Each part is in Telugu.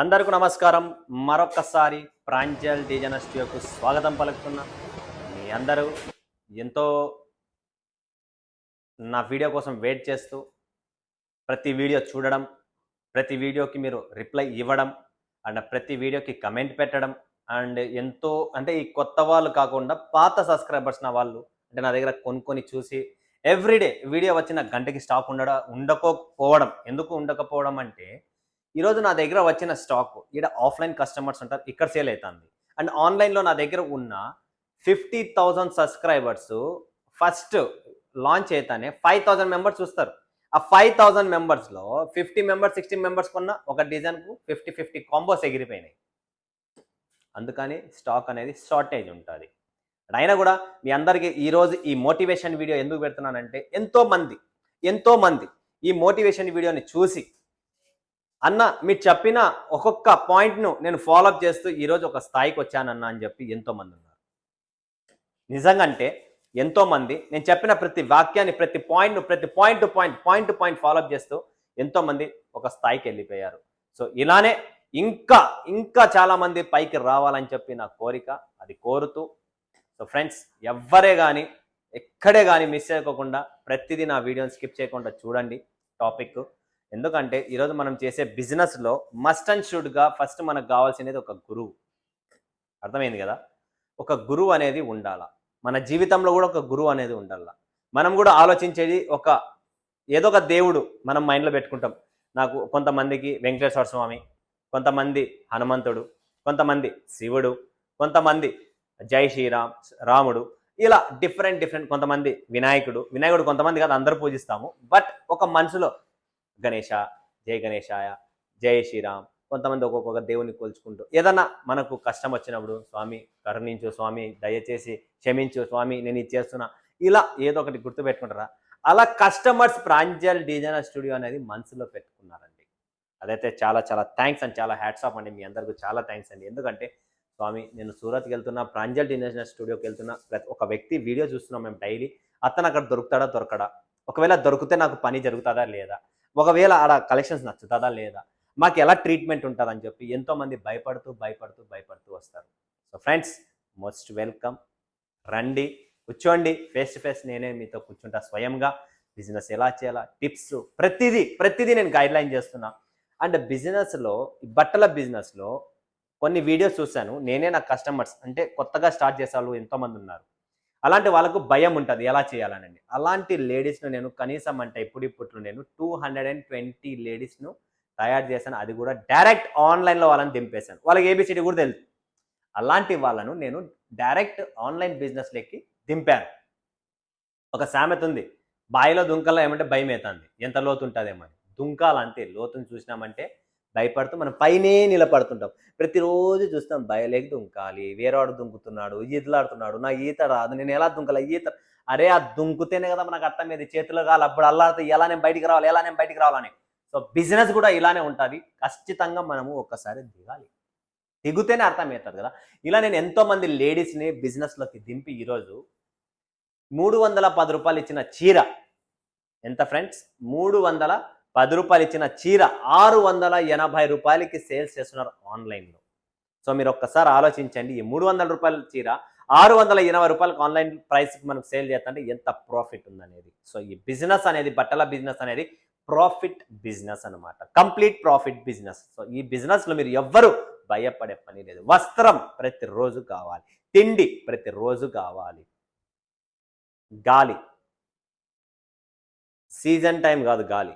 అందరికీ నమస్కారం. మరొక్కసారి ప్రాంజల్ డిజైనర్ స్టూడియోకు స్వాగతం పలుకుతున్నా. మీ అందరూ ఎంతో నా వీడియో కోసం వెయిట్ చేస్తూ ప్రతి వీడియో చూడడం, ప్రతి వీడియోకి మీరు రిప్లై ఇవ్వడం, అండ్ ప్రతి వీడియోకి కమెంట్ పెట్టడం, అండ్ ఎంతో అంటే ఈ కొత్త వాళ్ళు కాకుండా పాత సబ్స్క్రైబర్స్ నా వాళ్ళు అంటే నా దగ్గర కొనుక్కొని చూసి ఎవ్రీడే వీడియో వచ్చిన గంటకి స్టాక్ ఉండకపోవడం. ఎందుకు ఉండకపోవడం అంటే ఈరోజు నా దగ్గర వచ్చిన స్టాక్ ఇక్కడ ఆఫ్లైన్ కస్టమర్స్ ఉంటారు, ఇక్కడ సేల్ అవుతుంది. అండ్ ఆన్లైన్లో నా దగ్గర ఉన్న 50,000 సబ్స్క్రైబర్స్ ఫస్ట్ లాంచ్ అయితేనే 5,000 మెంబర్స్ చూస్తారు. ఆ 5,000 మెంబర్స్లో 50 మెంబర్స్ 60 మెంబర్స్ కొన్న ఒక డిజైన్కు 50 కాంబోస్ ఎగిరిపోయినాయి. అందుకని స్టాక్ అనేది షార్టేజ్ ఉంటుంది. అయినా కూడా మీ అందరికీ ఈరోజు ఈ మోటివేషన్ వీడియో ఎందుకు పెడుతున్నానంటే ఎంతోమంది ఈ మోటివేషన్ వీడియోని చూసి అన్న మీరు చెప్పిన ఒక్కొక్క పాయింట్ను నేను ఫాలోఅప్ చేస్తూ ఈరోజు ఒక స్థాయికి వచ్చానన్న అని చెప్పి ఎంతోమంది ఉన్నారు. నిజంగా అంటే ఎంతోమంది నేను చెప్పిన ప్రతి వాక్యాన్ని ప్రతి పాయింట్ టు పాయింట్ ఫాలోఅప్ చేస్తూ ఎంతోమంది ఒక స్థాయికి వెళ్ళిపోయారు. సో ఇలానే ఇంకా చాలామంది పైకి రావాలని చెప్పి నా కోరిక, అది కోరుతూ సో ఫ్రెండ్స్ ఎవ్వరే కానీ ఎక్కడే కానీ మిస్ చేయకోకుండా ప్రతిదీ నా వీడియోని స్కిప్ చేయకుండా చూడండి టాపిక్. ఎందుకంటే ఈరోజు మనం చేసే బిజినెస్లో మస్ట్ అండ్ షుడ్గా ఫస్ట్ మనకు కావాల్సినది ఒక గురువు. అర్థమైంది కదా? ఒక గురువు అనేది ఉండాల. మన జీవితంలో కూడా ఒక గురువు అనేది ఉండాల. మనం కూడా ఆలోచించేది ఏదో ఒక దేవుడు మనం మైండ్లో పెట్టుకుంటాం. నాకు కొంతమందికి వెంకటేశ్వర స్వామి, కొంతమంది హనుమంతుడు, కొంతమంది శివుడు, కొంతమంది జై శ్రీరామ్ రాముడు, ఇలా డిఫరెంట్ కొంతమంది వినాయకుడు కొంతమంది కాదు, అందరూ పూజిస్తాము. బట్ ఒక మనసులో గణేష, జై గణేశాయ, జై శ్రీరామ్, కొంతమంది ఒక్కొక్క దేవుని కొలుచుకుంటూ ఏదన్నా మనకు కష్టం వచ్చినప్పుడు స్వామి కరుణించు, స్వామి దయచేసి క్షమించు, స్వామి నేను ఇది చేస్తున్నా, ఇలా ఏదో ఒకటి గుర్తుపెట్టుకుంటారా? అలా కస్టమర్స్ ప్రాంజల్ డిజైనర్ స్టూడియో అనేది మనసులో పెట్టుకున్నారండి. అదైతే చాలా థ్యాంక్స్ అండ్ చాలా హ్యాట్స్ ఆఫ్ అండి. మీ అందరికీ చాలా థ్యాంక్స్ అండి. ఎందుకంటే స్వామి నేను సూరత్కి వెళ్తున్నా, ప్రాంజల్ డిజైనర్ స్టూడియోకి వెళ్తున్నా, ప్రతి ఒక వ్యక్తి వీడియో చూస్తున్నాం మేము డైలీ. అతను అక్కడ దొరకడా? ఒకవేళ దొరికితే నాకు పని జరుగుతుందా లేదా, ఒకవేళ ఆడ కలెక్షన్స్ నచ్చుతుందా లేదా, మాకు ఎలా ట్రీట్మెంట్ ఉంటుందని చెప్పి ఎంతోమంది భయపడుతూ వస్తారు. So friends most welcome. రండి, కూర్చోండి, ఫేస్ టు ఫేస్ నేనే మీతో కూర్చుంటా. స్వయంగా బిజినెస్ ఎలా చేయాలా, టిప్స్ ప్రతిదీ నేను గైడ్లైన్ చేస్తున్నా. అండ్ బిజినెస్లో బట్టల బిజినెస్లో కొన్ని వీడియోస్ చూశాను నేనే. నా కస్టమర్స్ అంటే కొత్తగా స్టార్ట్ చేసే వాళ్ళు ఎంతోమంది ఉన్నారు. అలాంటి వాళ్ళకు భయం ఉంటుంది ఎలా చేయాలనండి. అలాంటి లేడీస్ను నేను కనీసం అంటే ఇప్పట్లో నేను 220 లేడీస్ను తయారు చేశాను. అది కూడా డైరెక్ట్ ఆన్లైన్లో వాళ్ళని దింపేశాను. వాళ్ళకి ఏబిసిడి కూడా తెలుసు. అలాంటి వాళ్ళను నేను డైరెక్ట్ ఆన్లైన్ బిజినెస్లోకి దింపాను. ఒక సామెత ఉంది, బాయిలో దుంకల్లో ఏమంటే భయం అవుతుంది, ఎంత లోతు ఉంటుందేమని. దుంకాలంటే లోతుని చూసినామంటే భయపడుతూ మనం పైనే నిలబడుతుంటాం. ప్రతిరోజు చూస్తాం బయలేకి దుంకాలి, వేరేవాడు దుంకుతున్నాడు, ఈతలాడుతున్నాడు, నా ఈత రాదు, నేను ఎలా దుంకాల ఈత. అరే ఆ దుంకుతేనే కదా మనకు అర్థమయ్యేది, చేతులు కాదు అప్పుడు అల్లాడితే ఎలా నేను బయటికి రావాలని. సో బిజినెస్ కూడా ఇలానే ఉంటుంది. ఖచ్చితంగా మనము ఒక్కసారి దిగుతేనే అర్థమవుతుంది కదా. ఇలా నేను ఎంతోమంది లేడీస్ని బిజినెస్లోకి దింపి ఈరోజు 310 రూపాయలు ఇచ్చిన చీర, ఎంత ఫ్రెండ్స్, 310 రూపాయలు ఇచ్చిన చీర 680 రూపాయలకి సేల్స్ చేస్తున్నారు ఆన్లైన్లో. సో మీరు ఒక్కసారి ఆలోచించండి, ఈ 300 రూపాయల చీర 680 రూపాయలకు ఆన్లైన్ ప్రైస్కి మనకు సేల్ చేస్తుంటే ఎంత ప్రాఫిట్ ఉందనేది. సో ఈ బిజినెస్ అనేది, బట్టల బిజినెస్ అనేది ప్రాఫిట్ బిజినెస్ అనమాట, కంప్లీట్ ప్రాఫిట్ బిజినెస్. సో ఈ బిజినెస్లో మీరు ఎవ్వరూ భయపడే పని లేదు. వస్త్రం ప్రతిరోజు కావాలి, తిండి ప్రతిరోజు కావాలి, గాలి సీజన్ టైం కాదు, గాలి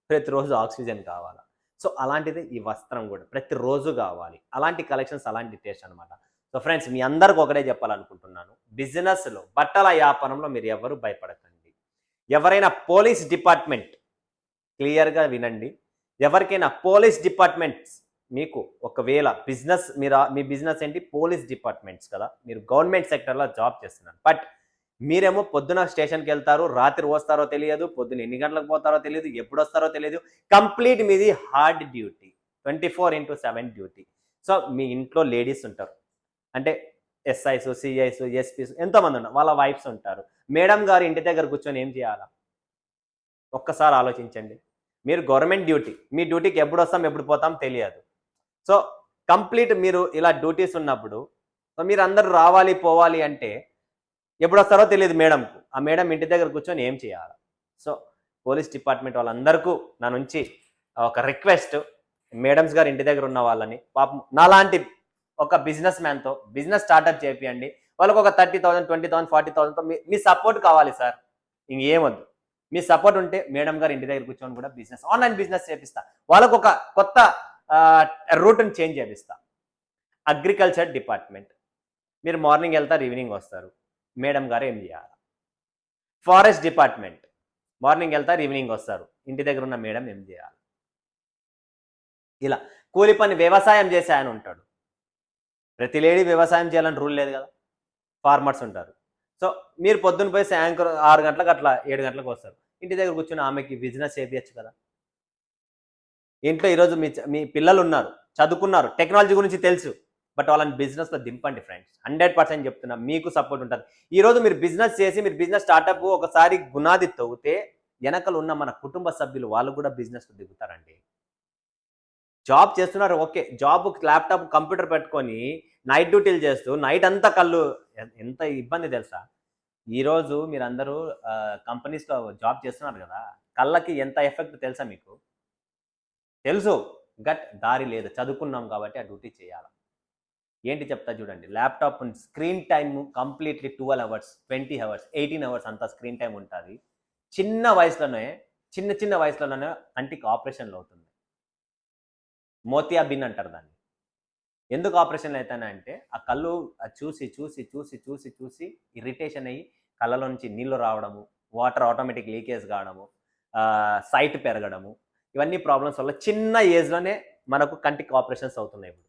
ప్రతిరోజు ఆక్సిజన్ కావాలా. సో అలాంటిది ఈ వస్త్రం కూడా ప్రతిరోజు కావాలి. అలాంటి కలెక్షన్స్, అలాంటి టేస్ట్ అనమాట. సో ఫ్రెండ్స్ మీ అందరికి ఒకటే చెప్పాలనుకుంటున్నాను, బిజినెస్లో బట్టల వ్యాపారంలో మీరు ఎవరు భయపడకండి. ఎవరైనా పోలీస్ డిపార్ట్మెంట్, క్లియర్గా వినండి, ఎవరికైనా పోలీస్ డిపార్ట్మెంట్స్ మీకు ఒకవేళ బిజినెస్ మీ బిజినెస్ ఏంటి, పోలీస్ డిపార్ట్మెంట్స్ కదా, మీరు గవర్నమెంట్ సెక్టర్లో జాబ్ చేస్తున్నారు. బట్ మీరేమో పొద్దున స్టేషన్కి వెళ్తారు, రాత్రి వస్తారో తెలియదు, పొద్దున ఎన్ని గంటలకు పోతారో తెలియదు, ఎప్పుడు వస్తారో తెలియదు. కంప్లీట్ మీది హార్డ్ డ్యూటీ, 24/7 డ్యూటీ. సో మీ ఇంట్లో లేడీస్ ఉంటారు, అంటే ఎస్ఐస్, సిఐస్, ఎస్పీస్ ఎంతోమంది ఉన్నారు, వాళ్ళ వైఫ్స్ ఉంటారు. మేడం గారు ఇంటి దగ్గర కూర్చొని ఏం చేయాలా ఒక్కసారి ఆలోచించండి. మీరు గవర్నమెంట్ డ్యూటీ, మీ డ్యూటీకి ఎప్పుడు వస్తాం ఎప్పుడు పోతాం తెలియదు. సో కంప్లీట్ మీరు ఇలా డ్యూటీస్ ఉన్నప్పుడు సో మీరు అందరూ రావాలి పోవాలి అంటే ఎప్పుడు వస్తారో తెలియదు మేడంకు. ఆ మేడం ఇంటి దగ్గర కూర్చొని ఏం చేయాలి? సో పోలీస్ డిపార్ట్మెంట్ వాళ్ళందరికీ నా నుంచి ఒక రిక్వెస్ట్, మేడమ్స్ గారు ఇంటి దగ్గర ఉన్న వాళ్ళని పాపం నాలాంటి ఒక బిజినెస్ మ్యాన్తో బిజినెస్ స్టార్ట్అప్ చేపియండి. వాళ్ళకు ఒక 30,000, 20,000, 40,000తో మీ సపోర్ట్ కావాలి సార్. ఇంకేమొద్దు. మీ సపోర్ట్ ఉంటే మేడం గారు ఇంటి దగ్గర కూర్చొని కూడా బిజినెస్ ఆన్లైన్ బిజినెస్ చేపిస్తా. వాళ్ళకు ఒక కొత్త రూట్ని చేంజ్ చేపిస్తా. అగ్రికల్చర్ డిపార్ట్మెంట్ మీరు మార్నింగ్ వెళ్తారు, ఈవినింగ్ వస్తారు. మేడం గారు ఏం చేయాలి? ఫారెస్ట్ డిపార్ట్మెంట్ మార్నింగ్ వెళ్తారు, ఈవినింగ్ వస్తారు. ఇంటి దగ్గర ఉన్న మేడం ఏం చేయాలి? ఇలా కూలి పని వ్యవసాయం చేసే ఆయన ఉంటాడు. ప్రతి లేడీ వ్యవసాయం చేయాలని రూల్ లేదు కదా. ఫార్మర్స్ ఉంటారు. సో మీరు పొద్దున్న పోయి సాయంత్రం 6 గంటలకు అట్లా 7 గంటలకు వస్తారు. ఇంటి దగ్గర కూర్చొని ఆమెకి బిజినెస్ చేపించచ్చు కదా. ఇంట్లో ఈరోజు మీ పిల్లలు ఉన్నారు, చదువుకున్నారు, టెక్నాలజీ గురించి తెలుసు. బట్ వాళ్ళని బిజినెస్లో దింపండి ఫ్రెండ్స్. 100% చెప్తున్నా, మీకు సపోర్ట్ ఉంటుంది. ఈరోజు మీరు బిజినెస్ చేసి మీరు బిజినెస్ స్టార్టప్ ఒకసారి గునాది తవ్వితే వెనకలు ఉన్న మన కుటుంబ సభ్యులు వాళ్ళు కూడా బిజినెస్లో దిగుతారండి. జాబ్ చేస్తున్నారు ఓకే, జాబ్ ల్యాప్టాప్ కంప్యూటర్ పెట్టుకొని నైట్ డ్యూటీలు చేస్తూ నైట్ అంతా కళ్ళు ఎంత ఇబ్బంది తెలుసా. ఈరోజు మీరందరూ కంపెనీస్లో జాబ్ చేస్తున్నారు కదా, కళ్ళకి ఎంత ఎఫెక్ట్ తెలుసా మీకు? తెలుసు, గట్ దారి లేదు. చదువుకున్నాం కాబట్టి ఆ డ్యూటీ చేయాలి. ఏంటి చెప్తా చూడండి. Laptop screen time completely 12 hours, 20 hours, 18 hours అంతా స్క్రీన్ టైం ఉంటుంది. చిన్న వయసులోనే చిన్న వయసులోనే కంటికి ఆపరేషన్లు అవుతుంది. మోతియా బిన్ అంటారు దాన్ని. ఎందుకు ఆపరేషన్లు అవుతాయంటే ఆ కళ్ళు చూసి చూసి చూసి చూసి చూసి ఇరిటేషన్ అయ్యి కళ్ళలో నుంచి నీళ్లు రావడము, వాటర్ ఆటోమేటిక్ లీకేజ్ కావడము, సైట్ పెరగడము, ఇవన్నీ ప్రాబ్లమ్స్ వల్ల చిన్న ఏజ్లోనే మనకు కంటికి ఆపరేషన్స్ అవుతున్నాయి. ఇప్పుడు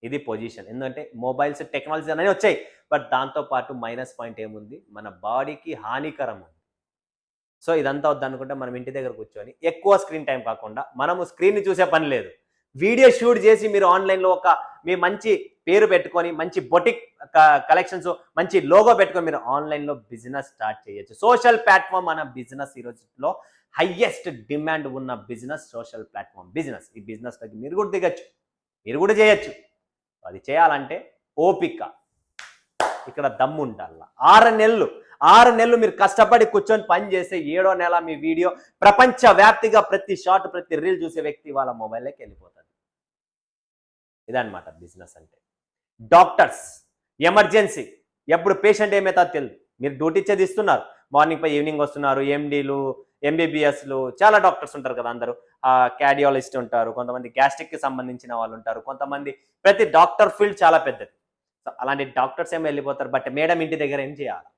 ఇది పొజిషన్. ఎందుకంటే మొబైల్స్ టెక్నాలజీ అనేవి వచ్చాయి. బట్ దాంతోపాటు మైనస్ పాయింట్ ఏముంది, మన బాడీకి హానికరం ఉంది. సో ఇదంతా వద్దనుకుంటే మనం ఇంటి దగ్గర కూర్చొని ఎక్కువ స్క్రీన్ టైం కాకుండా మనము స్క్రీన్ని చూసే పని లేదు. వీడియో షూట్ చేసి మీరు ఆన్లైన్లో మీ మంచి పేరు పెట్టుకొని మంచి బొటిక్ కలెక్షన్స్ మంచి లోగో పెట్టుకొని మీరు ఆన్లైన్లో బిజినెస్ స్టార్ట్ చేయొచ్చు. సోషల్ ప్లాట్ఫామ్ అన్న బిజినెస్ ఈ రోజులో హైయెస్ట్ డిమాండ్ ఉన్న బిజినెస్ సోషల్ ప్లాట్ఫామ్ బిజినెస్. ఈ బిజినెస్లోకి మీరు కూడా దిగచ్చు, మీరు కూడా చేయొచ్చు. అది చేయాలంటే ఓపిక, ఇక్కడ దమ్ము ఉండాల. 6 నెలలు మీరు కష్టపడి కూర్చొని పని చేస్తే 7వ నెల మీ వీడియో ప్రపంచవ్యాప్తిగా ప్రతి షార్ట్ ప్రతి రీల్ చూసే వ్యక్తి వాళ్ళ మొబైల్లోకి వెళ్ళిపోతుంది. ఇదన్నమాట బిజినెస్ అంటే. డాక్టర్స్ ఎమర్జెన్సీ ఎప్పుడు పేషెంట్ ఏమవుతుందో తెలియదు. మీరు డ్యూటీ ఇచ్చేది ఇస్తున్నారు, మార్నింగ్ పై ఈవినింగ్ వస్తున్నారు. ఎండీలు, ఎంబీబీఎస్లు చాలా డాక్టర్స్ ఉంటారు కదా. అందరూ కార్డియాలజిస్ట్ ఉంటారు, కొంతమంది గ్యాస్ట్రిక్కి సంబంధించిన వాళ్ళు ఉంటారు, కొంతమంది ప్రతి డాక్టర్ ఫీల్డ్ చాలా పెద్దది. సో అలాంటి డాక్టర్స్ ఏమో వెళ్ళిపోతారు. బట్ మేడం ఇంటి దగ్గర ఏం చేయాలి?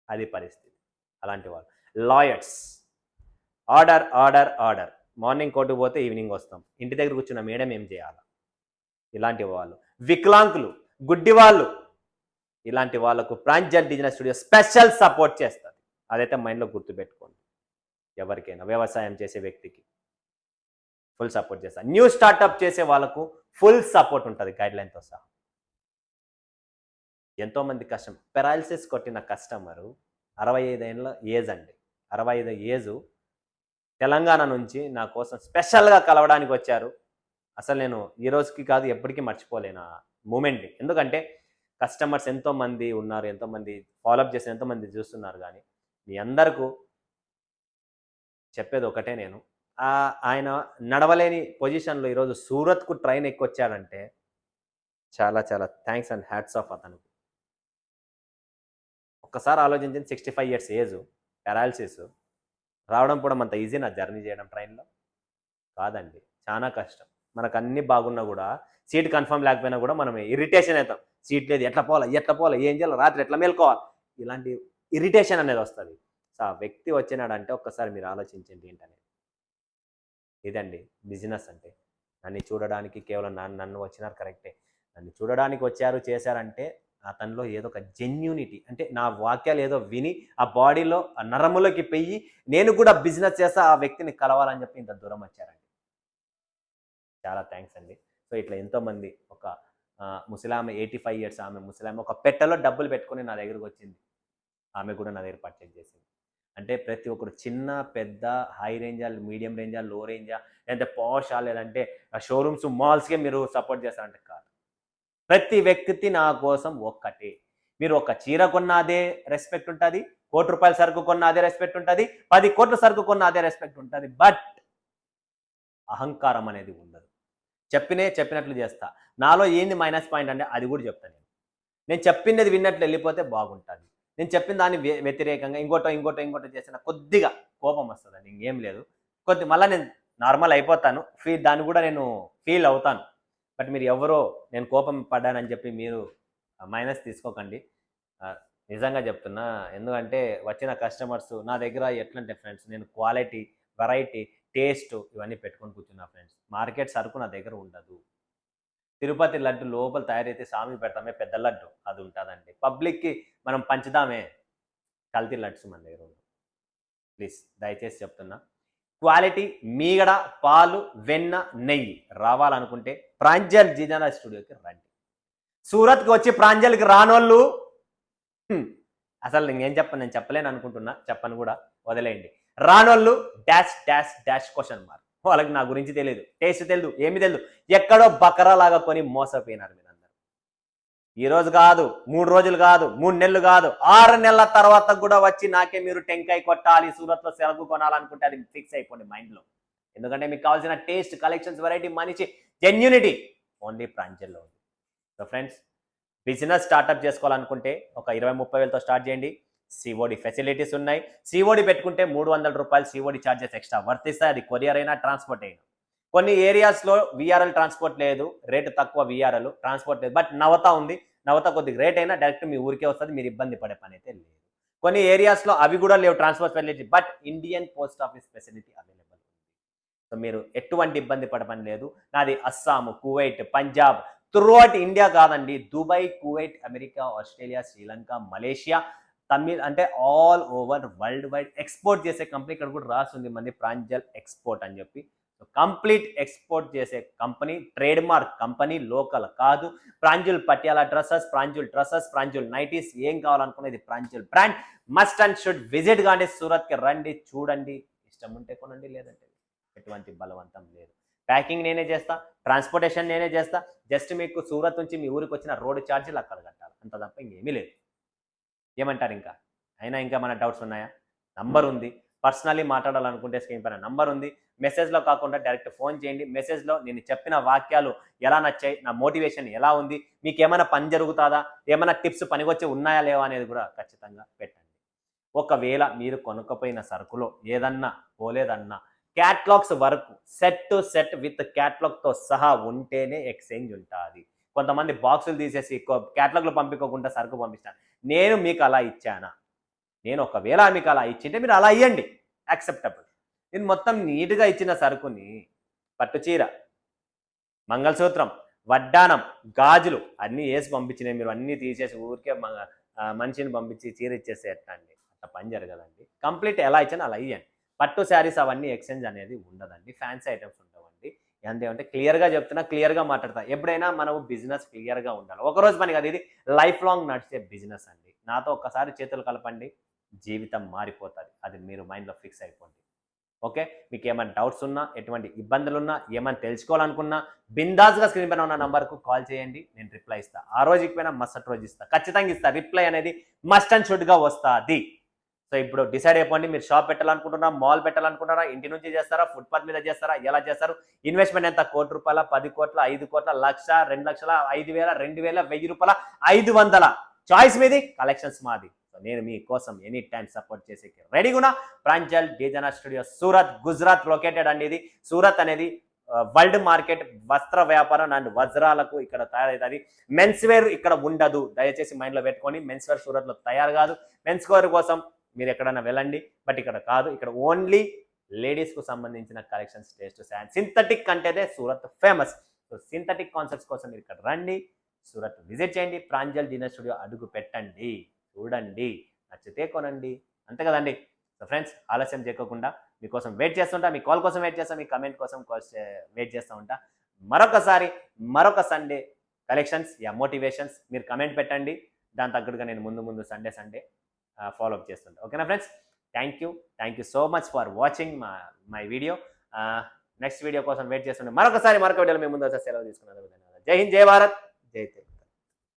అది పరిస్థితి. అలాంటి వాళ్ళు lawyers order order order, morning కోర్టుకు పోతే ఈవినింగ్ వస్తాం. ఇంటి దగ్గర కూర్చున్న మేడం ఏం చేయాలి? ఇలాంటి వాళ్ళు. వికలాంగులు, గుడ్డి వాళ్ళు, ఇలాంటి వాళ్ళకు Pranjal business studio special support చేస్తుంది. అదైతే మైండ్లో గుర్తుపెట్టుకోండి. ఎవరికైనా వ్యవసాయం చేసే వ్యక్తికి ఫుల్ సపోర్ట్ చేస్తా. న్యూ స్టార్ట్అప్ చేసే వాళ్ళకు ఫుల్ సపోర్ట్ ఉంటుంది గైడ్లైన్తో సహా. ఎంతోమంది పెరాలిసిస్ కొట్టిన కస్టమరు 65 ఏళ్ళ ఏజ్ అండి. 65 ఏజు తెలంగాణ నుంచి నా కోసం స్పెషల్గా కలవడానికి వచ్చారు. అసలు నేను ఈ రోజుకి కాదు ఎప్పటికీ మర్చిపోలేను ఆ మూమెంట్ని. ఎందుకంటే కస్టమర్స్ ఎంతోమంది ఉన్నారు, ఎంతోమంది ఫాలోఅప్ చేసి ఎంతోమంది చూస్తున్నారు. కానీ మీ అందరికీ చెప్పేది ఒకటే, నేను ఆయన నడవలేని పొజిషన్లో ఈరోజు సూరత్కు ట్రైన్ ఎక్కొచ్చాడంటే చాలా చాలా థ్యాంక్స్ అండ్ హ్యాట్స్ ఆఫ్ అతను. ఒక్కసారి ఆలోచించింది, 65 ఇయర్స్ ఏజ్, పారాలిసిస్ రావడం కూడా అంత ఈజీ నా జర్నీ చేయడం ట్రైన్లో కాదండి, చాలా కష్టం. మనకు అన్ని బాగున్నా కూడా సీట్ కన్ఫర్మ్ లేకపోయినా కూడా మనం ఇరిటేషన్ అవుతాం. సీట్ లేదు, ఎట్లా పోవాలి, ఏం చేయాలి, రాత్రి ఎట్లా మేల్కోవాలి, ఇలాంటి ఇరిటేషన్ అనేది వస్తుంది. సో ఆ వ్యక్తి వచ్చినాడంటే ఒక్కసారి మీరు ఆలోచించండి ఏంటనేది. ఇదండి బిజినెస్ అంటే. నన్ను చూడడానికి కేవలం నన్ను వచ్చినారు కరెక్టే, నన్ను చూడడానికి వచ్చారు చేశారంటే అతనిలో ఏదో ఒక జెన్యూనిటీ, అంటే నా వాక్యాలు ఏదో విని ఆ బాడీలో ఆ నరములోకి పోయి నేను కూడా బిజినెస్ చేస్తా ఆ వ్యక్తిని కలవాలని చెప్పి ఇంత దూరం వచ్చారండి. చాలా థ్యాంక్స్ అండి. సో ఇట్లా ఎంతోమంది, ఒక ముసలామె 85 ఇయర్స్, ఆమె ముసలామె ఒక పెట్టెలో డబ్బులు పెట్టుకొని నా దగ్గరకు వచ్చింది. ఆమె కూడా నా దగ్గర పర్చేజ్ చేసింది. అంటే ప్రతి ఒక్కరు చిన్న పెద్ద హై రేంజా, మీడియం రేంజా, లో రేంజా, లేదంటే పాషా, లేదంటే షోరూమ్స్ మాల్స్కే మీరు సపోర్ట్ చేస్తారంటే కాదు. ప్రతి వ్యక్తి నా కోసం ఒక్కటే. మీరు ఒక చీర కొన్న అదే రెస్పెక్ట్ ఉంటుంది, ₹1,00,00,000 సరుకు కొన్న అదే రెస్పెక్ట్ ఉంటుంది, 10 కోట్ల సరుకు కొన్న అదే రెస్పెక్ట్ ఉంటుంది. బట్ అహంకారం అనేది ఉండదు. చెప్పినట్లు చేస్తా. నాలో ఏంది మైనస్ పాయింట్ అంటే అది కూడా చెప్తాను నేను. నేను చెప్పింది విన్నట్లు వెళ్ళిపోతే బాగుంటుంది. నేను చెప్పిన దాన్ని వ్యతిరేకంగా ఇంకోటో చేసిన కొద్దిగా కోపం వస్తుందండి, ఇంకేం లేదు. మళ్ళీ నేను నార్మల్ అయిపోతాను, దాన్ని కూడా నేను ఫీల్ అవుతాను. బట్ మీరు ఎవరో నేను కోపం పడ్డానని చెప్పి మీరు మైనస్ తీసుకోకండి. నిజంగా చెప్తున్నా. ఎందుకంటే వచ్చిన కస్టమర్స్ నా దగ్గర ఎట్లంటే ఫ్రెండ్స్, నేను క్వాలిటీ, వెరైటీ, టేస్ట్ ఇవన్నీ పెట్టుకొని కూర్చున్నా ఫ్రెండ్స్. మార్కెట్ సరుకు నా దగ్గర ఉండదు. తిరుపతి లడ్డు లోపల తయారైతే స్వామికి పెడతామే పెద్ద లడ్డు, అది ఉంటుందండి. పబ్లిక్కి మనం పంచుదామే, కల్తీ లడ్స్ మన దగ్గర ఉండదు. ప్లీజ్ దయచేసి చెప్తున్నా. క్వాలిటీ మీగడ, పాలు, వెన్న, నెయ్యి రావాలనుకుంటే ప్రాంజల్ జీజానా స్టూడియోకి రండి. సూరత్కి వచ్చి ప్రాంజల్కి రానోళ్ళు అసలు నేను చెప్పలేను అనుకుంటున్నా, చెప్పను కూడా, వదిలేయండి. రానోళ్ళు dash dash dash question mark. వాళ్ళకి నా గురించి తెలియదు, టేస్ట్ తెలియదు, ఏమి తెలియదు. ఎక్కడో బకరాలాగా కొని మోసపోయినారు మీరందరూ. ఈరోజు కాదు, 3 రోజులు కాదు, 3 నెలలు కాదు, 6 నెలల తర్వాత కూడా వచ్చి నాకే మీరు టెంకాయ కొట్టాలి, సూరత్లో సెలవు కొనాలనుకుంటే అది ఫిక్స్ అయిపోండి మైండ్లో. ఎందుకంటే మీకు కావాల్సిన టేస్ట్, కలెక్షన్స్, వెరైటీ, మనిషి, జెన్యూనిటీ ఓన్లీ ప్రాంజల్లో ఉంది. సో ఫ్రెండ్స్, బిజినెస్ స్టార్ట్అప్ చేసుకోవాలనుకుంటే ఒక 20-30 వేలతో స్టార్ట్ చేయండి. సిఓడి ఫెసిలిటీస్ ఉన్నాయి. సిఓడి పెట్టుకుంటే ₹300 సిఓడి ఛార్జెస్ ఎక్స్ట్రా వర్తిస్తాయి. అది కొరియర్ అయినా, ట్రాన్స్పోర్ట్ అయినా. కొన్ని ఏరియాస్లో విఆర్ఎల్ ట్రాన్స్పోర్ట్ లేదు, రేటు తక్కువ, విఆర్ఎల్ ట్రాన్స్పోర్ట్ లేదు. బట్ నవత ఉంది, నవత కొద్దిగా రేట్ అయినా డైరెక్ట్ మీ ఊరికే వస్తుంది, మీరు ఇబ్బంది పడే పని అయితే లేదు. కొన్ని ఏరియాస్లో అవి కూడా లేవు transport facility, but Indian post office facility available ఉంది. సో మీరు ఎటువంటి ఇబ్బంది పడే పని లేదు. నాది Assam, Kuwait, Punjab, throughout India కాదండి, Dubai, Kuwait, America, Australia, Sri Lanka, Malaysia, Tamil, అంటే all over world wide export చేసే కంపెనీ. ఇక్కడ కూడా రాస్తుంది మంది ప్రాంజల్ ఎక్స్పోర్ట్ అని చెప్పి. కంప్లీట్ ఎక్స్పోర్ట్ చేసే company, trade mark company, local కాదు. ప్రాంజుల్ పటియాలా డ్రెస్సెస్, ప్రాంజుల్ నైటీస్, ఏం కావాలనుకునేది Pranjul brand. Must and should visit కాండి. సూరత్కి రండి, చూడండి, ఇష్టం ఉంటే కొనండి, లేదంటే ఎటువంటి బలవంతం లేదు. ప్యాకింగ్ నేనే చేస్తా, ట్రాన్స్పోర్టేషన్ నేనే చేస్తా. జస్ట్ మీకు సూరత్ నుంచి మీ ఊరికి వచ్చిన రోడ్ ఛార్జీలు అక్కడ కట్టాలి, అంత తప్ప ఇంకేమీ లేదు. ఏమంటారు? ఇంకా మన డౌట్స్ ఉన్నాయా? నంబర్ ఉంది, పర్సనలీ మాట్లాడాలనుకుంటే స్క్రీన్ పైన నంబర్ ఉంది. మెసేజ్లో కాకుండా డైరెక్ట్ ఫోన్ చేయండి. మెసేజ్లో నేను చెప్పిన వాక్యాలు ఎలా నచ్చాయి, నా మోటివేషన్ ఎలా ఉంది, మీకు ఏమైనా పని జరుగుతుందా, ఏమైనా టిప్స్ పనికొచ్చి ఉన్నాయా లేవా అనేది కూడా ఖచ్చితంగా పెట్టండి. ఒకవేళ మీరు కొనుక్కపోయిన సరుకులో ఏదన్నా పోలేదన్నా క్యాట్లాగ్స్ వరకు సెట్ టు సెట్ విత్ క్యాట్లాగ్తో సహా ఉంటేనే ఎక్స్చేంజ్ ఉంటుంది. కొంతమంది బాక్సులు తీసేసి క్యాట్లాగ్లో పంపించకుండా సరుకు పంపిస్తాను. నేను మీకు అలా ఇచ్చానా? నేను ఒకవేళ మీకు అలా ఇచ్చింటే మీరు అలా ఇవ్వండి, యాక్సెప్టబుల్. నేను మొత్తం నీట్గా ఇచ్చిన సరుకుని పట్టుచీర, మంగళసూత్రం, వడ్డానం, గాజులు అన్నీ వేసి పంపించినాయి, మీరు అన్నీ తీసేసి ఊరికే మనిషిని పంపించి చీర ఇచ్చేస్తే ఎట్లా అండి? అట్లా పని జరగదండి. కంప్లీట్ ఎలా ఇచ్చానో అలా ఇవ్వండి. పట్టు శారీస్ అవన్నీ ఎక్స్చేంజ్ అనేది ఉండదండి, ఫ్యాన్సీ ఐటమ్స్ ఉండవండి. అంటే క్లియర్గా చెప్తున్నా, క్లియర్గా మాట్లాడతా. ఎప్పుడైనా మనము బిజినెస్ క్లియర్గా ఉండాలి. ఒకరోజు పని కాదు, ఇది లైఫ్ లాంగ్ నడిచే బిజినెస్ అండి. నాతో ఒక్కసారి చేతులు కలపండి, జీవితం మారిపోతుంది. అది మీరు మైండ్లో ఫిక్స్ అయిపోండి. ఓకే, మీకు ఏమైనా డౌట్స్ ఉన్నా, ఎటువంటి ఇబ్బందులు ఉన్నా, ఏమైనా తెలుసుకోవాలనుకున్నా బిందాస్గా స్క్రీన్ పైన ఉన్న నంబర్కు కాల్ చేయండి, నేను రిప్లై ఇస్తాను. ఆ రోజు ఇకపోయినా మరుసటి రోజు ఇస్తాను, ఖచ్చితంగా ఇస్తాను. రిప్లై అనేది మస్ట్ అండ్ షుడ్గా వస్తుంది. సో ఇప్పుడు డిసైడ్ అయిపోండి, మీరు షాప్ పెట్టాలనుకుంటున్నారా, మాల్ పెట్టాలనుకుంటున్నారా, ఇంటి నుంచి చేస్తారా, ఫుట్పాత్ మీద చేస్తారా, ఎలా చేస్తారు, ఇన్వెస్ట్మెంట్ ఎంత, ₹1,00,00,000, 10 కోట్ల, 5 కోట్ల, 1,00,000, 2 లక్షల, 5,000, 2,000, ₹1,000, 500, చాయిస్ మీది, కలెక్షన్స్ మాది. నేను మీకోసం ఎనీ టైం సపోర్ట్ చేసేకి రెడీగా. ప్రాంజల్ జీజానా స్టూడియో, సూరత్, గుజరాత్ లొకేటెడ్ అండి. ఇది సూరత్ అనేది వరల్డ్ మార్కెట్, వస్త్ర వ్యాపారం అండ్ వజ్రాలకు ఇక్కడ తయారవుతుంది. మెన్స్ వేర్ ఇక్కడ ఉండదు, దయచేసి మైండ్లో పెట్టుకొని. మెన్స్ వేర్ సూరత్లో తయారు కాదు. మెన్స్ వేర్ కోసం మీరు ఎక్కడైనా వెళ్ళండి, బట్ ఇక్కడ కాదు. ఇక్కడ ఓన్లీ లేడీస్కు సంబంధించిన కలెక్షన్స్, టేస్ట్, సింథటిక్ అంటేనే Surat famous. So synthetic concepts కోసం మీరు ఇక్కడ రండి, సూరత్ విజిట్ చేయండి, ప్రాంజల్ జీజానా స్టూడియో అడుగు పెట్టండి, చూడండి, నచ్చితే కొనండి, అంతే కదండి. సో ఫ్రెండ్స్, ఆలస్యం చేయకుండా మీకోసం వెయిట్ చేస్తుంటా, మీ కాల్ కోసం వెయిట్ చేస్తా, మీ కమెంట్ కోసం వెయిట్ చేస్తూ ఉంటా. మరొక సండే కలెక్షన్స్ మోటివేషన్స్ మీరు కమెంట్ పెట్టండి, దాని తగ్గట్టుగా నేను ముందు సండే ఫాలో అప్ చేస్తుంటా. ఓకేనా friends? Thank you so much for watching my video. Next video కోసం వెయిట్ చేస్తుండే మరొక వీడియోలో మేము ముందు వచ్చే సెలవు తీసుకున్నాను. జై హింద్, జై భారత్.